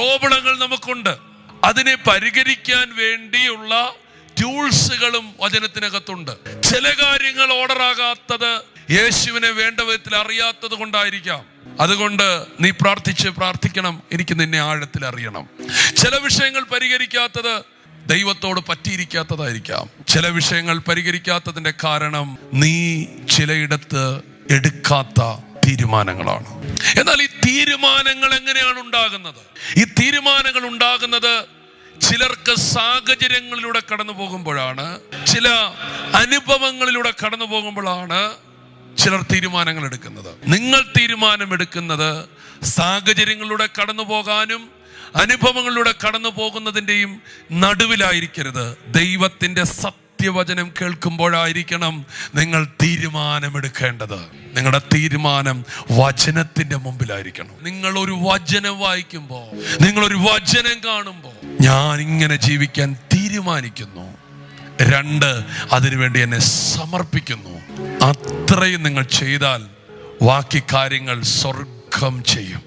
പ്രോബ്ലങ്ങൾ നമുക്കുണ്ട്. അതിനെ പരിഹരിക്കാൻ വേണ്ടിയുള്ള ടൂൾസുകളും വചനത്തിനകത്തുണ്ട്. ചില കാര്യങ്ങൾ ഓർഡർ ആകാത്തത് യേശുവിനെ വേണ്ട വിധത്തിൽ അറിയാത്തത് കൊണ്ടായിരിക്കാം. അതുകൊണ്ട് നീ പ്രാർത്ഥിക്കണം, എനിക്ക് നിന്നെ ആഴത്തിൽ അറിയണം. ചില വിഷയങ്ങൾ പരിഹരിക്കാത്തത് ദൈവത്തോട് പറ്റിയിരിക്കാത്തതായിരിക്കാം. ചില വിഷയങ്ങൾ പരിഹരിക്കാത്തതിന്റെ കാരണം നീ ചിലയിടത്ത് എടുക്കാത്ത തീരുമാനങ്ങളാണ്. എന്നാൽ ഈ തീരുമാനങ്ങൾ എങ്ങനെയാണ് ഉണ്ടാകുന്നത്? ഈ തീരുമാനങ്ങൾ ഉണ്ടാകുന്നത് ചിലർക്ക് സാഹചര്യങ്ങളിലൂടെ കടന്നു പോകുമ്പോഴാണ്, ചില അനുഭവങ്ങളിലൂടെ കടന്നു പോകുമ്പോഴാണ് ചിലർ തീരുമാനങ്ങൾ എടുക്കുന്നത്. നിങ്ങൾ തീരുമാനമെടുക്കുന്നത് സാഹചര്യങ്ങളിലൂടെ കടന്നു പോകാനും അനുഭവങ്ങളിലൂടെ കടന്നു പോകുന്നതിൻ്റെയും നടുവിലായിരിക്കരുത്. ദൈവത്തിൻ്റെ സത്യവചനം കേൾക്കുമ്പോഴായിരിക്കണം നിങ്ങൾ തീരുമാനമെടുക്കേണ്ടത്. നിങ്ങളുടെ തീരുമാനം വചനത്തിന്റെ മുമ്പിലായിരിക്കണം. നിങ്ങൾ ഒരു വചനം വായിക്കുമ്പോൾ, നിങ്ങളൊരു വചനം കാണുമ്പോൾ, ഞാൻ ഇങ്ങനെ ജീവിക്കാൻ തീരുമാനിക്കുന്നു, 2 അതിനുവേണ്ടി എന്നെ സമർപ്പിക്കുന്നു, അത്രയും നിങ്ങൾ ചെയ്താൽ ബാക്കി കാര്യങ്ങൾ സ്വർഗം ചെയ്യും.